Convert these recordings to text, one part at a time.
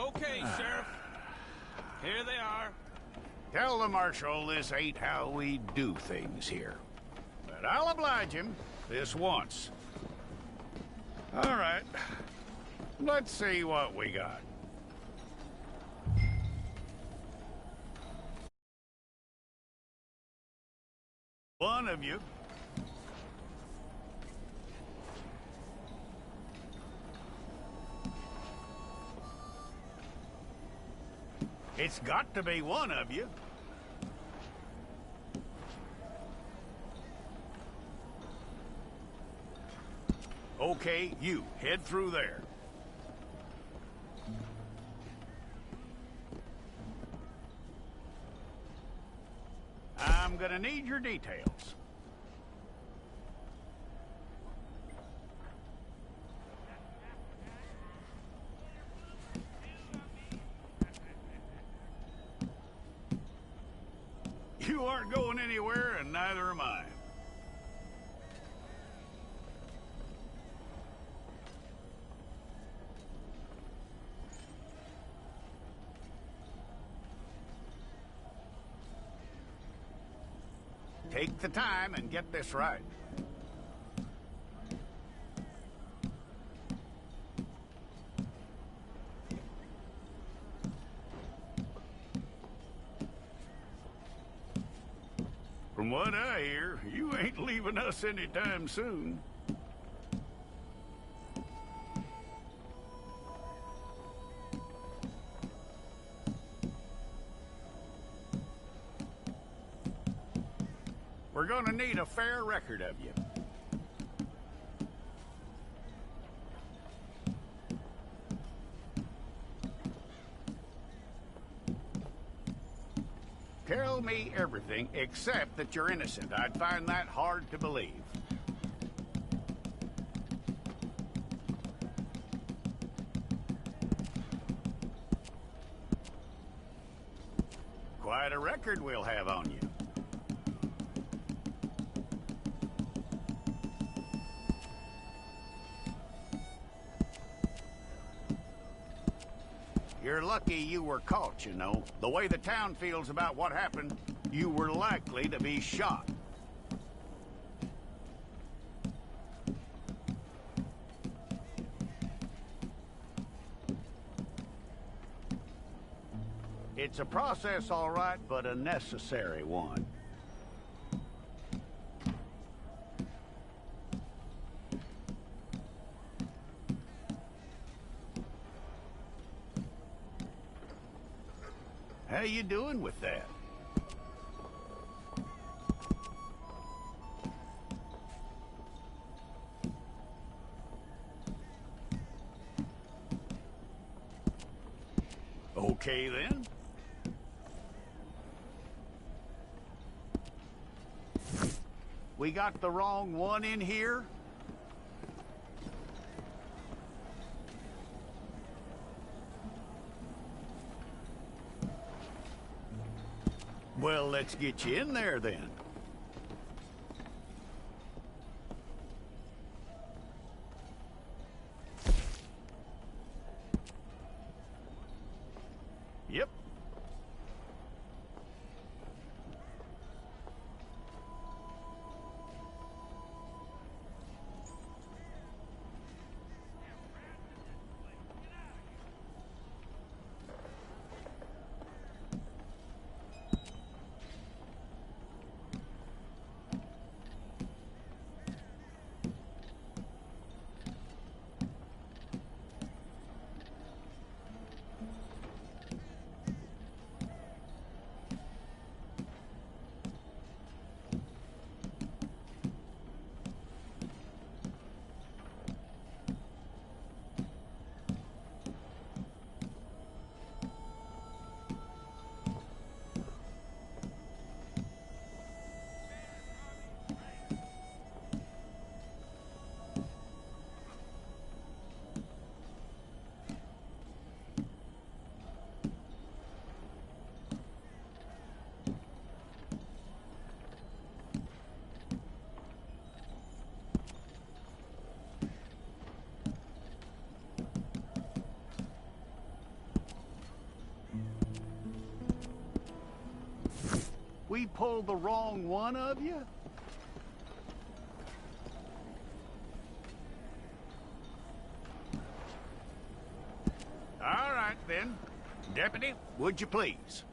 Okay, Sheriff. Here they are. Tell the Marshal this ain't how we do things here. But I'll oblige him this once. All right. Let's see what we got. One of you. It's got to be one of you. Okay, you, head through there. I'm gonna need your details. You aren't going anywhere, and neither am I. Take the time and get this right. From what I hear, you ain't leaving us anytime soon. We're gonna need a fair record of you. Tell me everything except that you're innocent. I'd find that hard to believe. Quite a record we'll have on you. You're lucky you were caught, you know. The way the town feels about what happened, you were likely to be shot. It's a process, all right, but a necessary one. How you doing with that? Okay, then. We got the wrong one in here? Well, let's get you in there, then. Yep. We pulled the wrong one of you? All right, then. Deputy, would you please?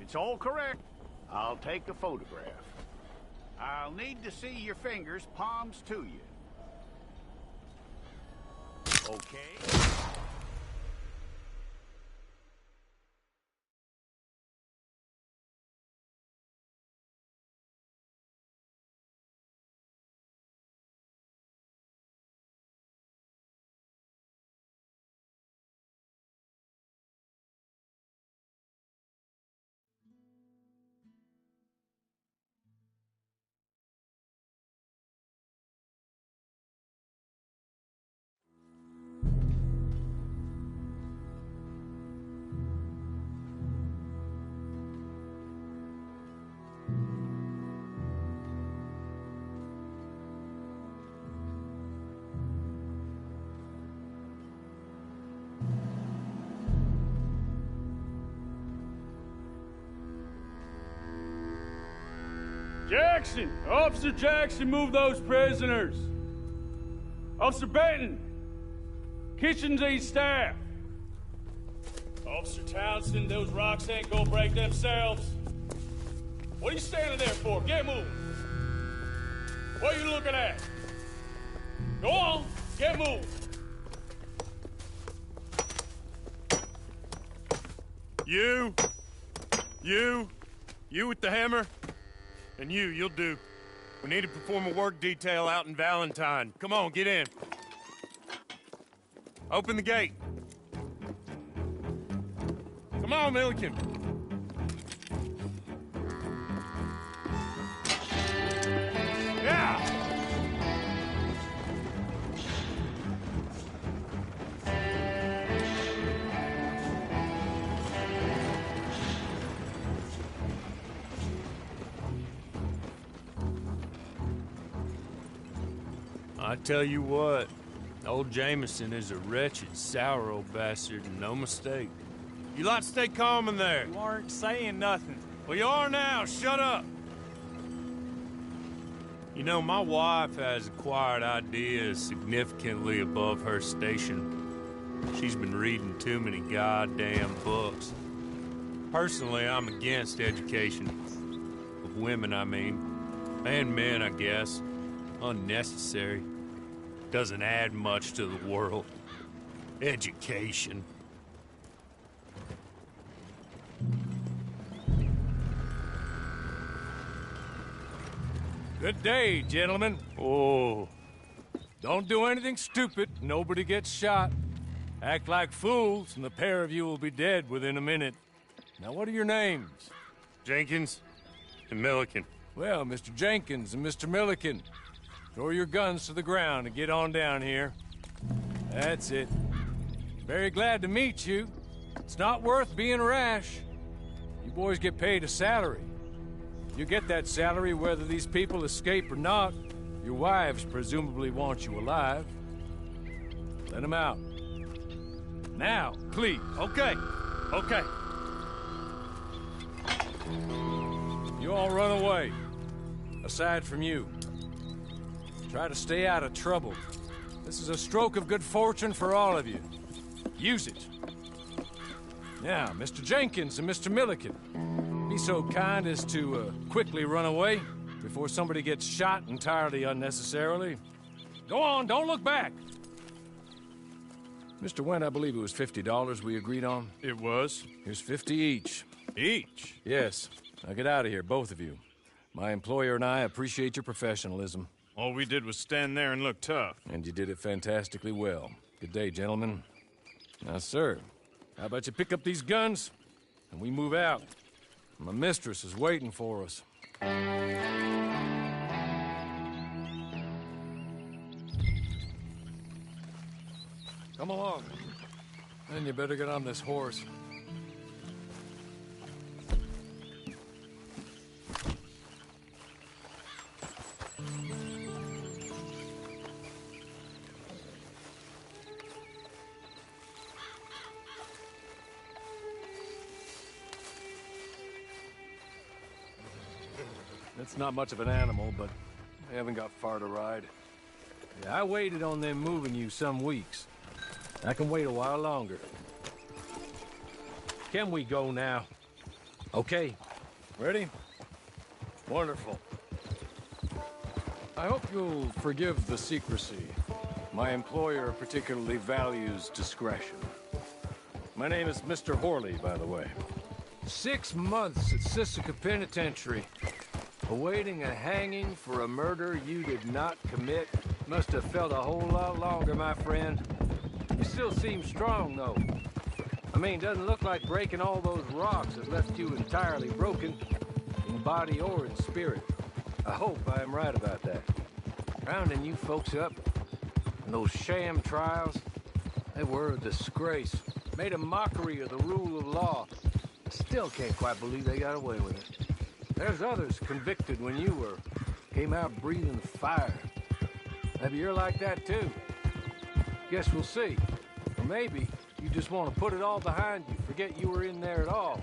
It's all correct. I'll take a photograph. I'll need to see your fingers, palms to you. Okay? Jackson! Officer Jackson, move those prisoners! Officer Benton! Kitchens aid staff! Officer Townsend, those rocks ain't gonna break themselves. What are you standing there for? Get moving! What are you looking at? Go on, get moving! You with the hammer? And you'll do. We need to perform a work detail out in Valentine. Come on, get in. Open the gate. Come on, Milliken. Yeah! I tell you what, old Jameson is a wretched, sour old bastard, and no mistake. You lot stay calm in there. You aren't saying nothing. Well, you are now. Shut up. You know, my wife has acquired ideas significantly above her station. She's been reading too many goddamn books. Personally, I'm against education. Of women, I mean. And men, I guess. Unnecessary. Doesn't add much to the world. Education. Good day, gentlemen. Oh, Don't do anything stupid. Nobody gets shot. Act like fools, and the pair of you will be dead within a minute. Now, what are your names? Jenkins and Milliken. Well, Mr. Jenkins and Mr. Milliken, throw your guns to the ground and get on down here. That's it. Very glad to meet you. It's not worth being rash. You boys get paid a salary. You get that salary whether these people escape or not. Your wives presumably want you alive. Let them out. Now, please. Okay. You all run away. Aside from you. Try to stay out of trouble. This is a stroke of good fortune for all of you. Use it. Now, Mr. Jenkins and Mr. Milliken, be so kind as to quickly run away before somebody gets shot entirely unnecessarily. Go on, don't look back. Mr. Wendt, I believe it was $50 we agreed on. It was. Here's 50 each. Each? Yes. Now get out of here, both of you. My employer and I appreciate your professionalism. All we did was stand there and look tough. And you did it fantastically well. Good day, gentlemen. Now, sir, how about you pick up these guns, and we move out? My mistress is waiting for us. Come along. Then you better get on this horse. It's not much of an animal, but I haven't got far to ride. Yeah, I waited on them moving you some weeks. I can wait a while longer. Can we go now? Okay. Ready? Wonderful. I hope you'll forgive the secrecy. My employer particularly values discretion. My name is Mr. Horley, by the way. 6 months at Sisika Penitentiary, awaiting a hanging for a murder you did not commit. Must have felt a whole lot longer, my friend. You still seem strong, though. I mean, doesn't look like breaking all those rocks has left you entirely broken, in body or in spirit. I hope I am right about that. Rounding you folks up, and those sham trials, they were a disgrace. Made a mockery of the rule of law. I still can't quite believe they got away with it. There's others convicted when you were. Came out breathing fire. Maybe you're like that too. Guess we'll see. Or maybe you just want to put it all behind you, forget you were in there at all.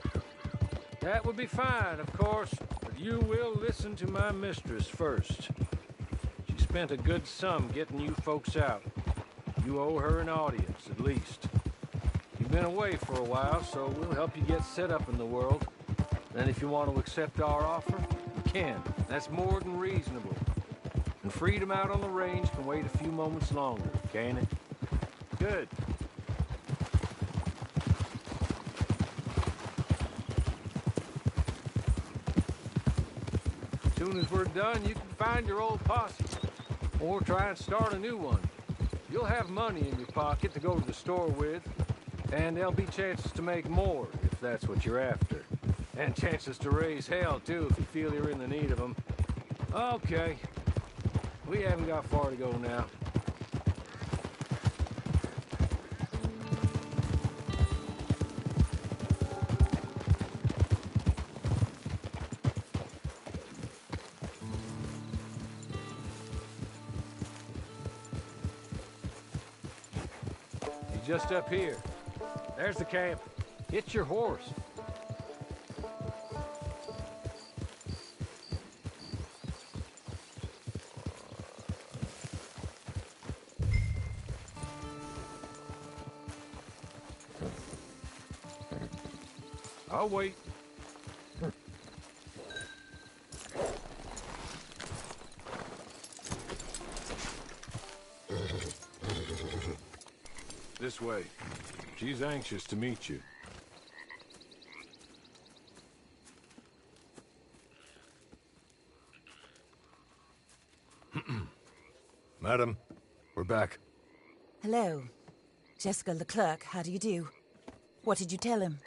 That would be fine, of course, but you will listen to my mistress first. She spent a good sum getting you folks out. You owe her an audience, at least. You've been away for a while, so we'll help you get set up in the world. Then if you want to accept our offer, you can. That's more than reasonable. And freedom out on the range can wait a few moments longer, can't it? Good. As soon as we're done, you can find your old posse. Or try and start a new one. You'll have money in your pocket to go to the store with. And there'll be chances to make more, if that's what you're after. And chances to raise hell, too, if you feel you're in the need of them. Okay. We haven't got far to go now. He's just up here. There's the camp. It's your horse. I'll wait. This way. She's anxious to meet you. Madam, we're back. Hello. Jessica Leclerc, how do you do? What did you tell him?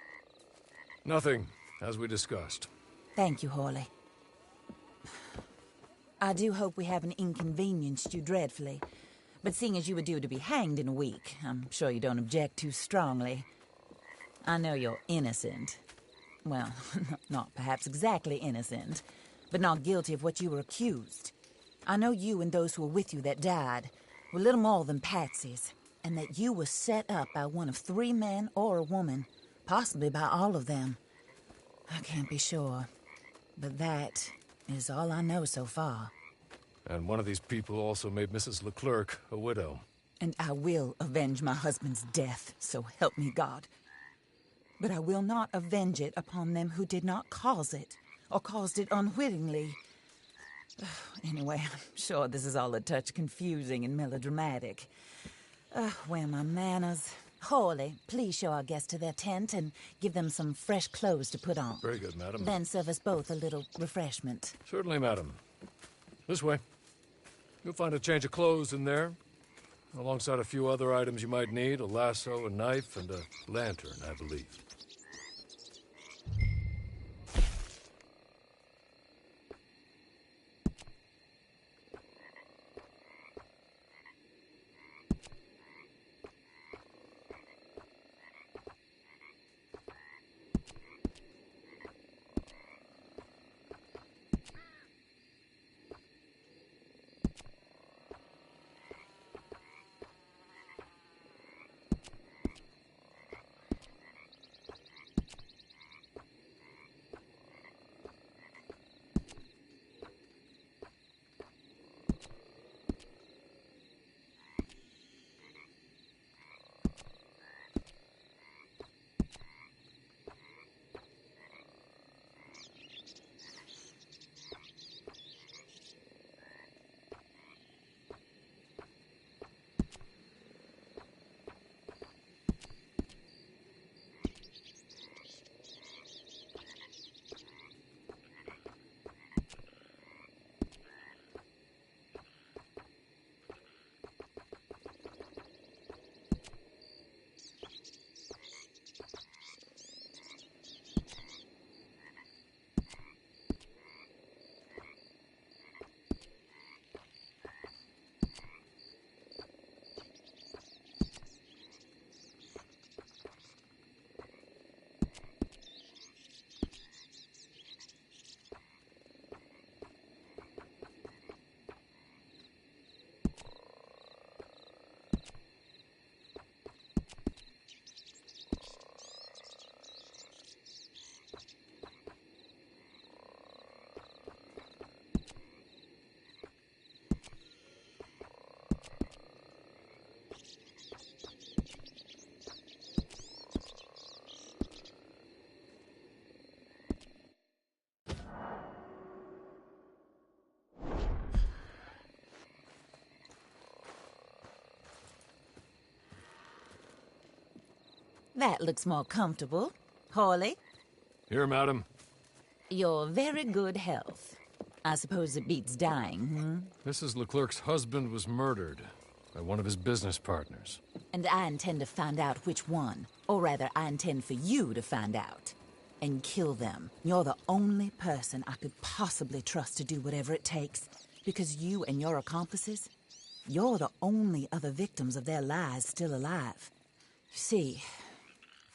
Nothing, as we discussed. Thank you, Horley. I do hope we haven't inconvenienced you dreadfully. But seeing as you were due to be hanged in a week, I'm sure you don't object too strongly. I know you're innocent. Well, not perhaps exactly innocent, but not guilty of what you were accused. I know you and those who were with you that died were little more than patsies, and that you were set up by one of 3 men or a woman, possibly by all of them. I can't be sure, but that is all I know so far. And one of these people also made Mrs. Leclerc a widow. And I will avenge my husband's death, so help me God. But I will not avenge it upon them who did not cause it, or caused it unwittingly. Anyway, I'm sure this is all a touch confusing and melodramatic. Where are my manners? Horley, please show our guests to their tent and give them some fresh clothes to put on. Very good, madam. Then serve us both a little refreshment. Certainly, madam. This way. You'll find a change of clothes in there, alongside a few other items you might need, a lasso, a knife, and a lantern, I believe. That looks more comfortable. Hawley, Here, madam. your very good health. I suppose it beats dying, Mrs. Leclerc's husband was murdered by one of his business partners. And I intend to find out which one. Or rather, I intend for you to find out. And kill them. You're the only person I could possibly trust to do whatever it takes. Because you and your accomplices, you're the only other victims of their lies still alive. You see,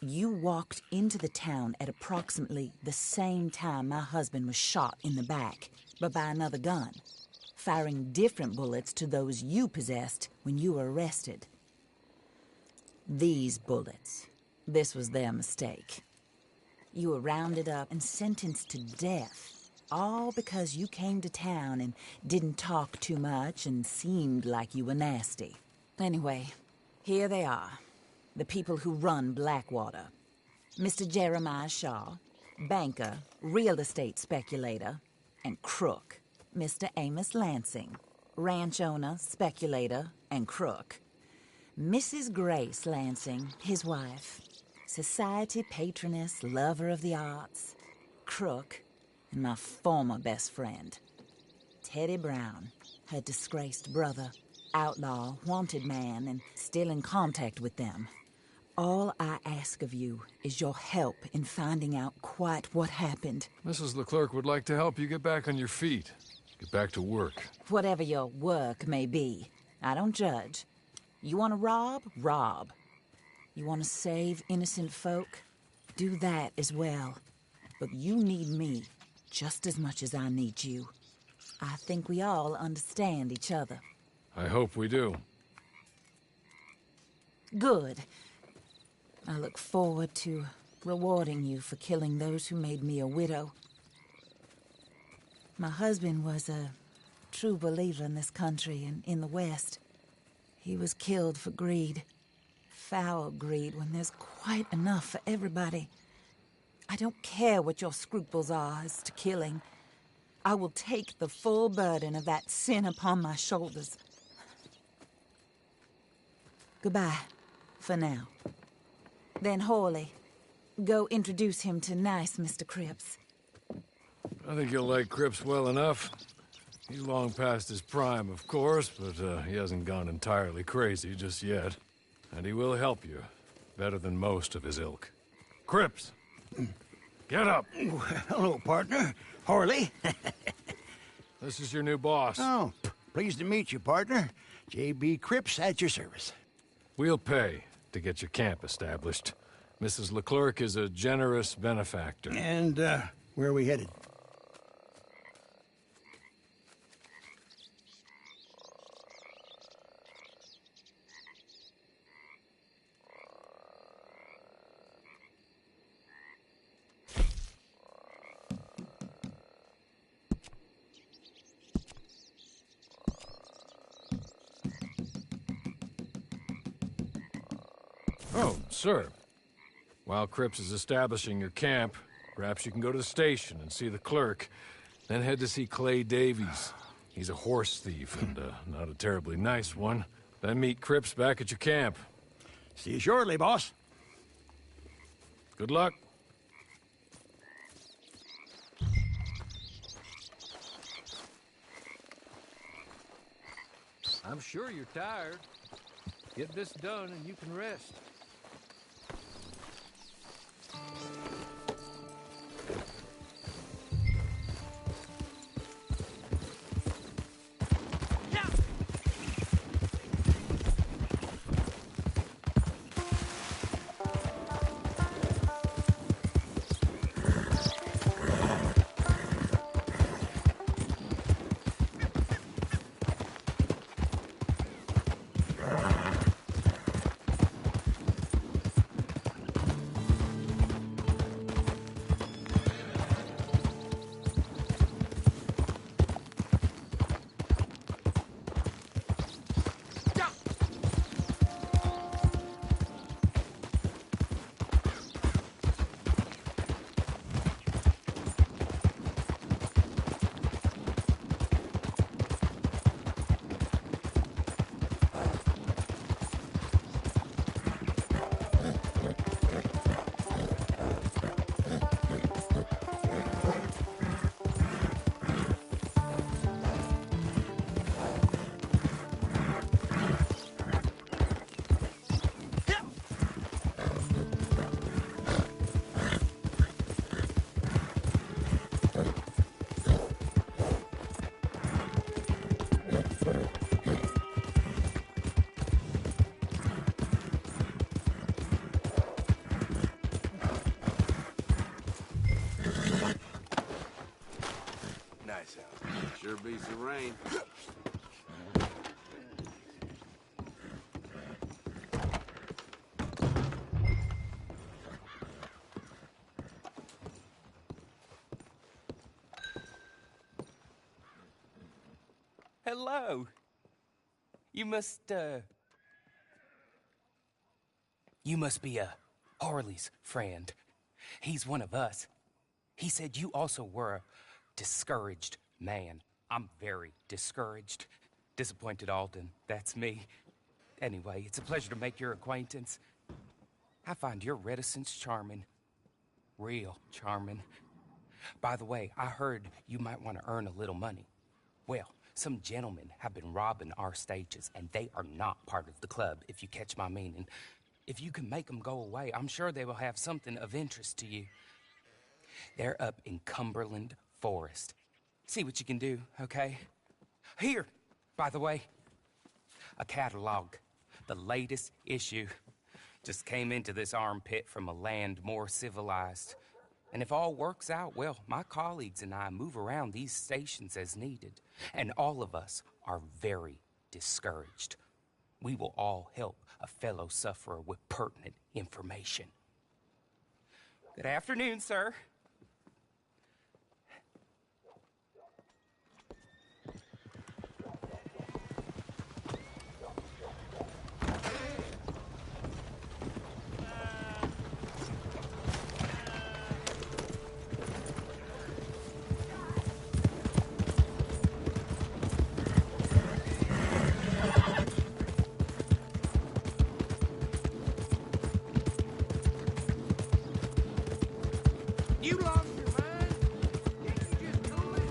you walked into the town at approximately the same time my husband was shot in the back, but by another gun, firing different bullets to those you possessed when you were arrested. These bullets, this was their mistake. You were rounded up and sentenced to death, all because you came to town and didn't talk too much and seemed like you were nasty. Anyway, here they are, the people who run Blackwater. Mr. Jeremiah Shaw, banker, real estate speculator, and crook. Mr. Amos Lansing, ranch owner, speculator, and crook. Mrs. Grace Lansing, his wife, society patroness, lover of the arts, crook, and my former best friend, Teddy Brown, her disgraced brother, outlaw, wanted man, and still in contact with them. All I ask of you is your help in finding out quite what happened. Mrs. Leclerc would like to help you get back on your feet. Get back to work. Whatever your work may be, I don't judge. You want to rob? Rob. You want to save innocent folk? Do that as well. But you need me just as much as I need you. I think we all understand each other. I hope we do. Good. I look forward to rewarding you for killing those who made me a widow. My husband was a true believer in this country and in the West. He was killed for greed. Foul greed when there's quite enough for everybody. I don't care what your scruples are as to killing. I will take the full burden of that sin upon my shoulders. Goodbye, for now. Then Hawley, go introduce him to nice Mr. Cripps. I think you'll like Cripps well enough. He's long past his prime, of course, but he hasn't gone entirely crazy just yet. And he will help you, better than most of his ilk. Cripps! Get up! Hello, partner. Harley. This is your new boss. Oh, pleased to meet you, partner. J.B. Cripps at your service. We'll pay to get your camp established. Mrs. Leclerc is a generous benefactor. And, where are we headed? Oh, sir. While Cripps is establishing your camp, perhaps you can go to the station and see the clerk, then head to see Clay Davies. He's a horse thief, and not a terribly nice one. Then meet Cripps back at your camp. See you shortly, boss. Good luck. I'm sure you're tired. Get this done and you can rest. Sure beats the rain. Hello. You must be Harley's friend. He's one of us. He said you also were a discouraged man. I'm very discouraged. Disappointed Alden, that's me. Anyway, it's a pleasure to make your acquaintance. I find your reticence charming. Real charming. By the way, I heard you might want to earn a little money. Well, some gentlemen have been robbing our stages, and they are not part of the club, if you catch my meaning. If you can make them go away, I'm sure they will have something of interest to you. They're up in Cumberland Forest. See what you can do, okay? Here, by the way, a catalog. The latest issue. Just came into this armpit from a land more civilized. And if all works out, well, my colleagues and I move around these stations as needed. And all of us are very discouraged. We will all help a fellow sufferer with pertinent information. Good afternoon, sir. You lost your mind? Can't you just cool it?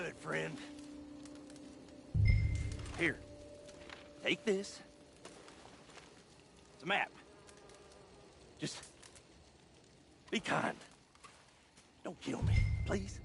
good, friend. Here, take this. It's a map. Just be kind. Don't kill me, please.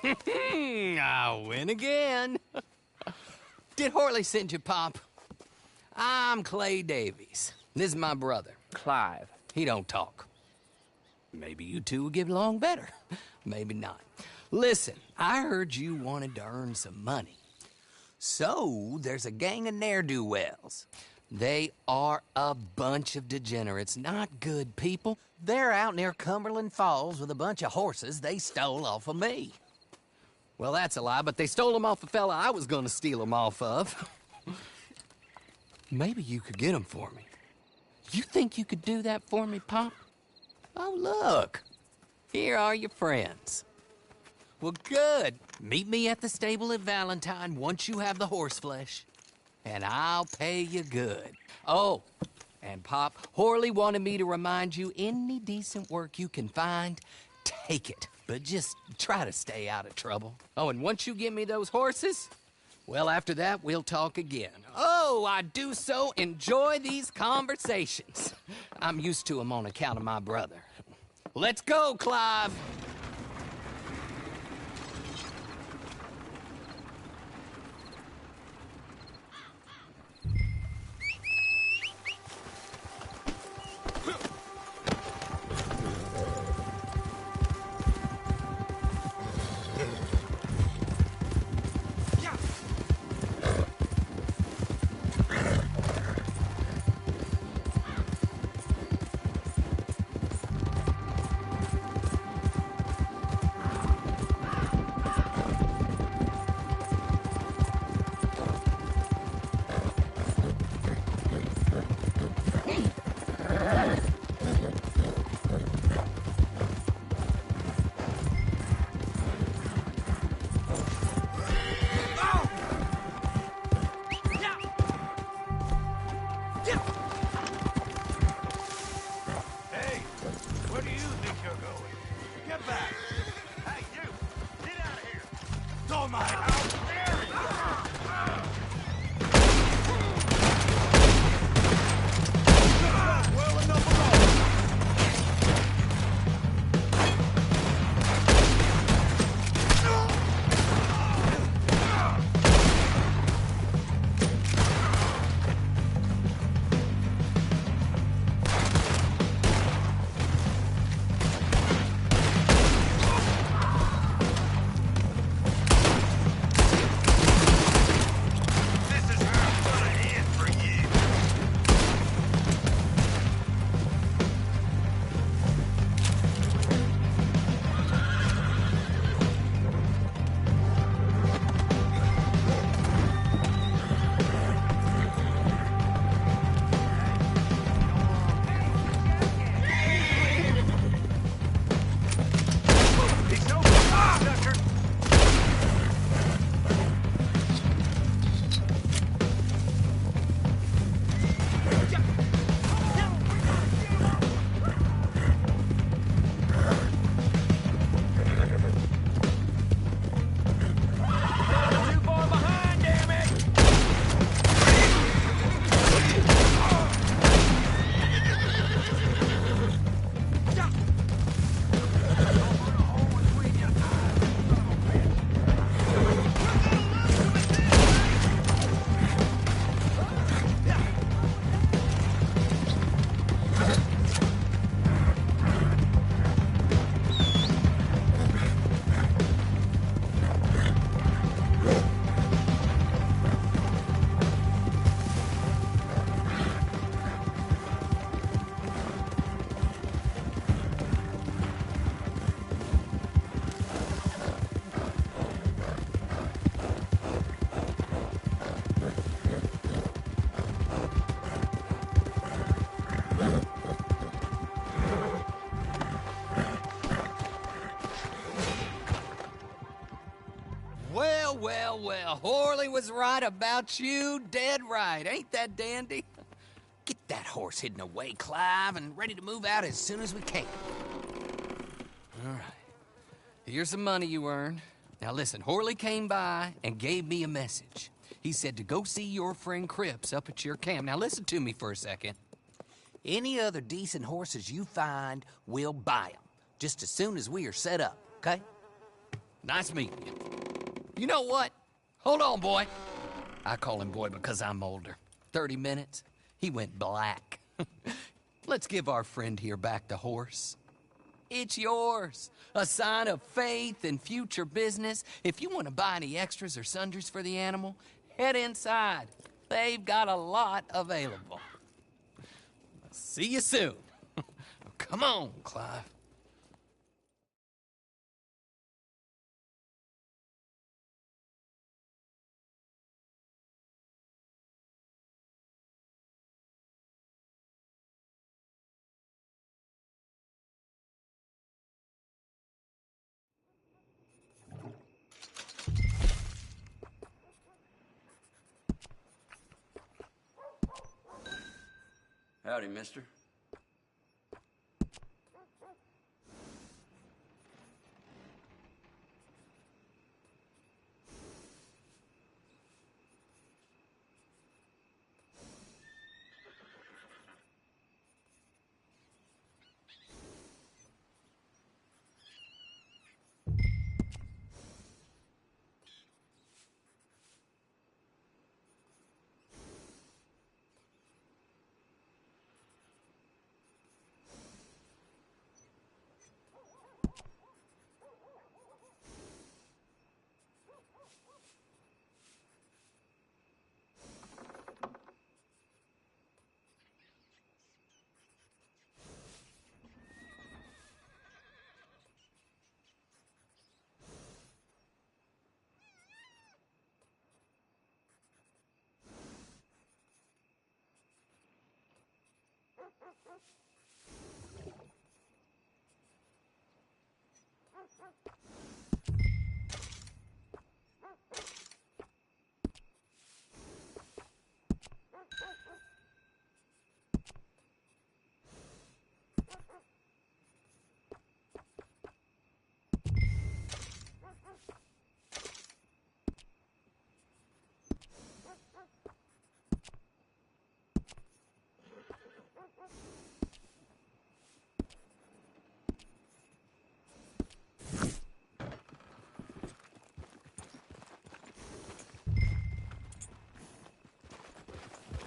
I win again. Did Horley send you, Pop? I'm Clay Davies. This is my brother, Clive. He don't talk. Maybe you two will get along better. Maybe not. Listen, I heard you wanted to earn some money. So, there's a gang of ne'er-do-wells. They are a bunch of degenerates, not good people. They're out near Cumberland Falls with a bunch of horses they stole off of me. Well, that's a lie, but they stole them off a fella I was gonna steal them off of. Maybe you could get them for me. You think you could do that for me, Pop? Oh, look. Here are your friends. Well, good. Meet me at the stable at Valentine once you have the horse flesh. And I'll pay you good. Oh, and Pop, Horley wanted me to remind you, any decent work you can find, take it. But just try to stay out of trouble. Oh, and once you give me those horses, well, after that, we'll talk again. Oh, I do so enjoy these conversations. I'm used to them on account of my brother. Let's go, Clive. Well, Horley was right about you, dead right. Ain't that dandy? Get that horse hidden away, Clive, and ready to move out as soon as we can. All right. Here's some money you earned. Now listen, Horley came by and gave me a message. He said to go see your friend Cripps up at your camp. Now listen to me for a second. Any other decent horses you find, we'll buy them. Just as soon as we are set up, okay? Nice meeting you. You know what? Hold on, boy. I call him boy because I'm older. 30 minutes, he went black. Let's give our friend here back the horse. It's yours. A sign of faith and future business. If you want to buy any extras or sundries for the animal, head inside. They've got a lot available. See you soon. Come on, Clive. Howdy, mister.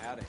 Howdy.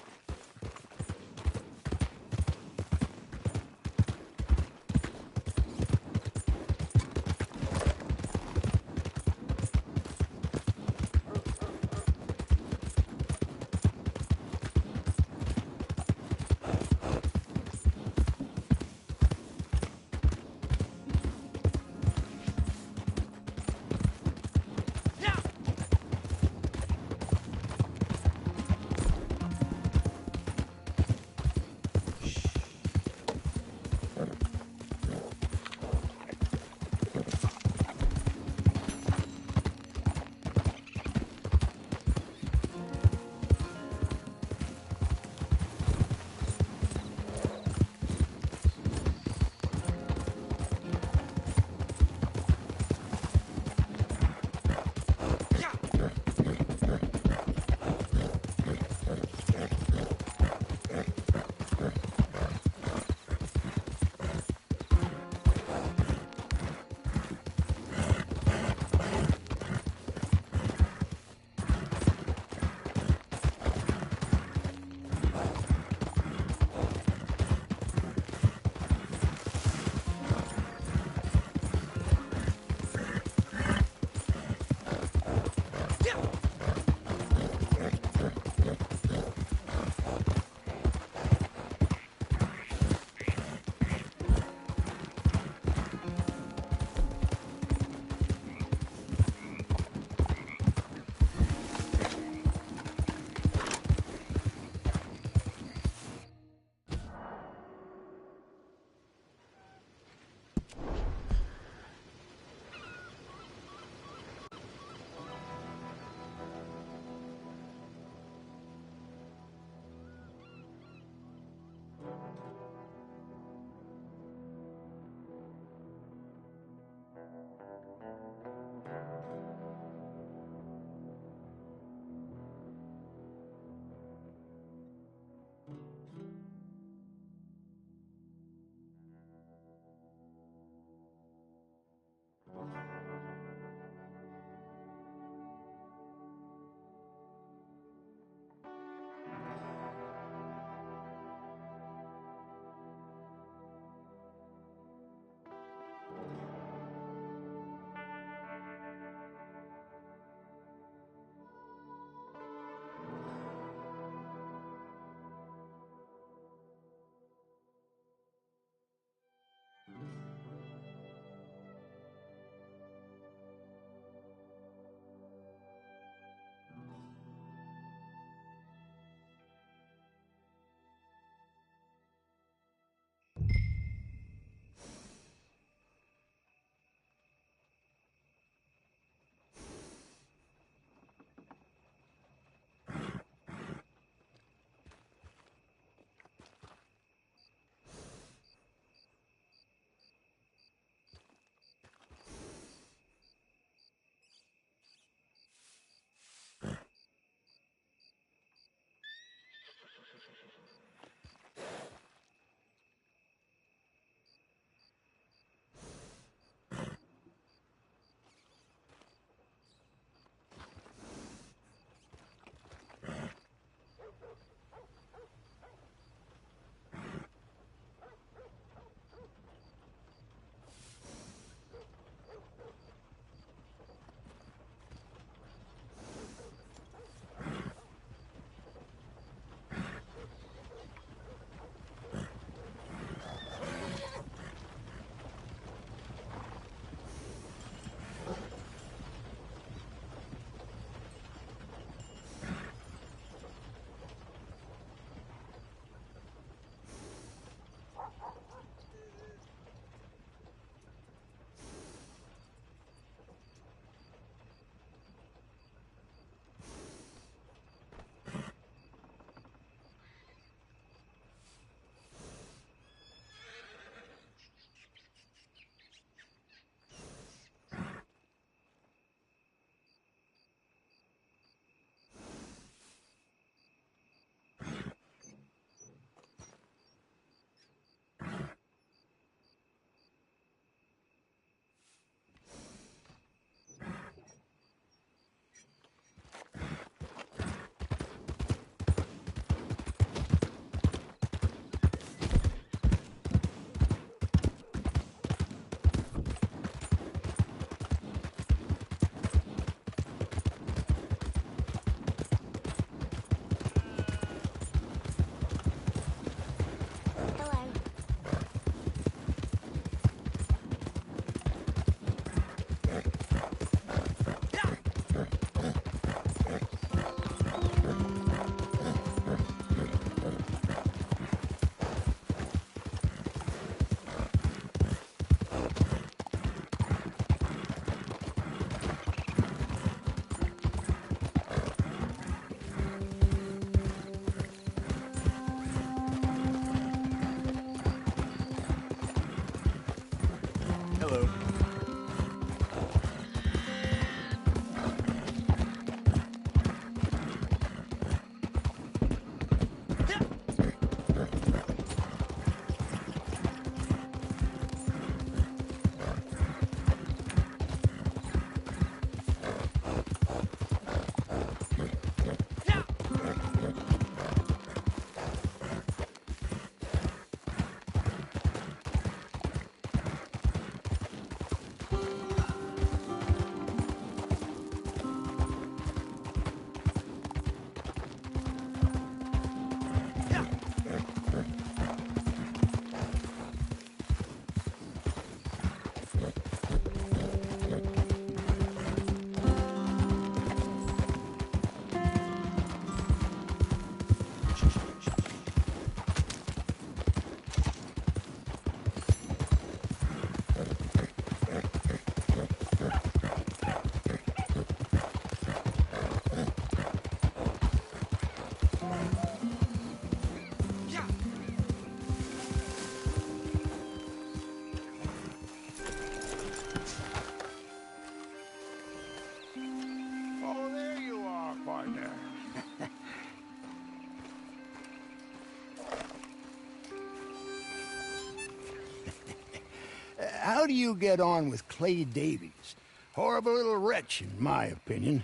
how do you get on with Clay Davies? Horrible little wretch, in my opinion.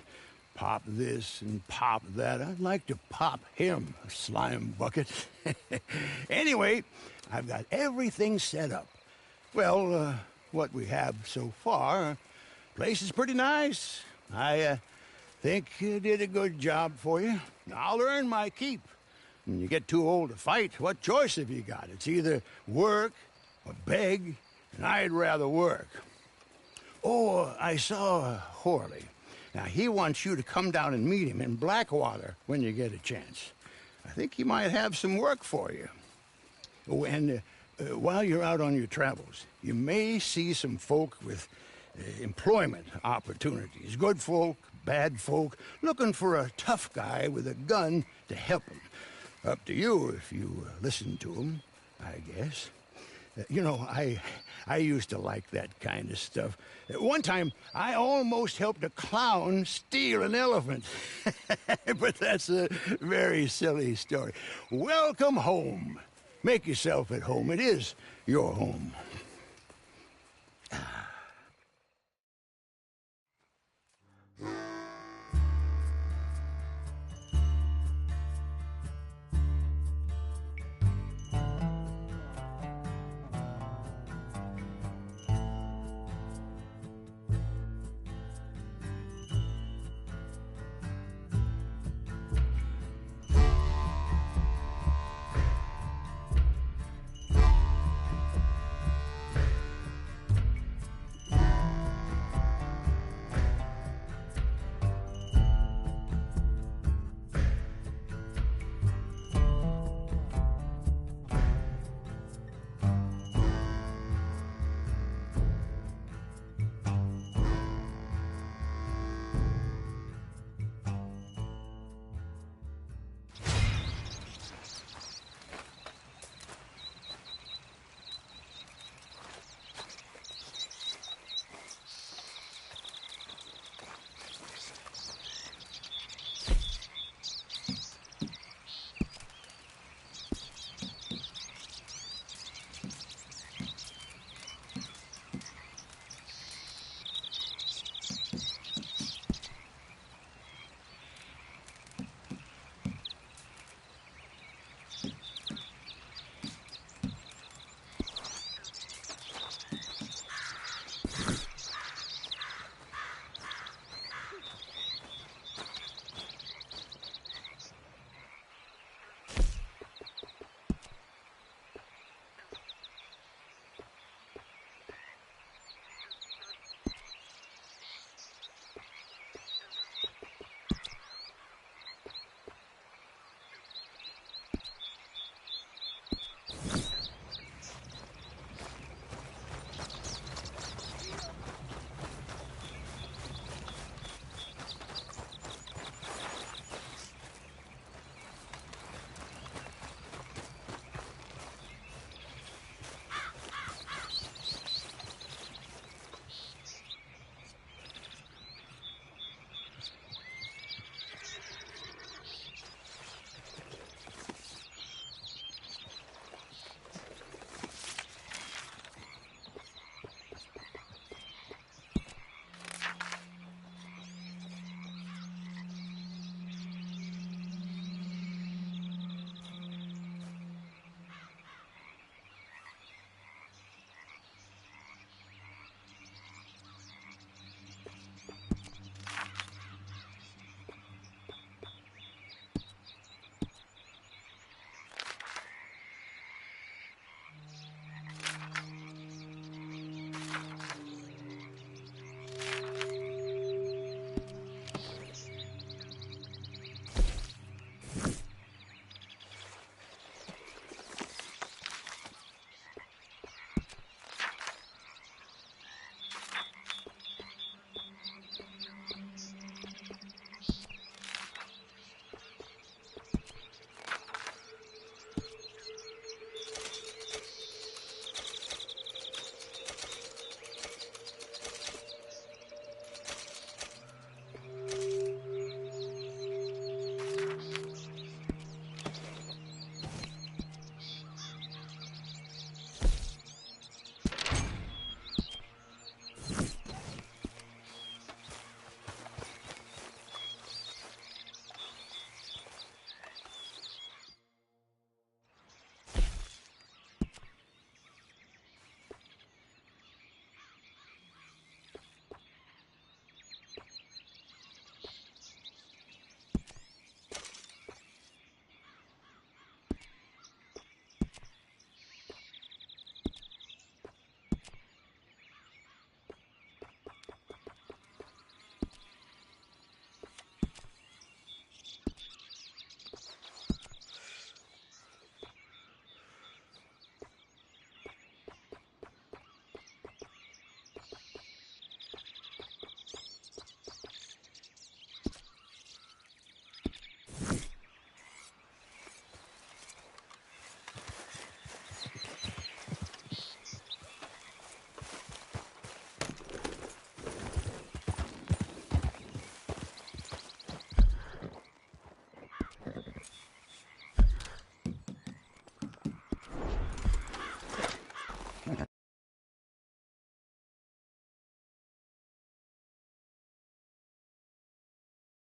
Pop this and pop that. I'd like to pop him, a slime bucket. Anyway, I've got everything set up. Well, what we have so far, place is pretty nice. I think you did a good job for you. I'll earn my keep. When you get too old to fight, what choice have you got? It's either work or beg, and I'd rather work. Oh, I saw Horley. Now, he wants you to come down and meet him in Blackwater when you get a chance. I think he might have some work for you. Oh, and while you're out on your travels, you may see some folk with employment opportunities. Good folk, bad folk, looking for a tough guy with a gun to help them. Up to you if you listen to them, I guess. You know, I used to like that kind of stuff. One time, I almost helped a clown steal an elephant. But that's a very silly story. Welcome home. Make yourself at home. It is your home.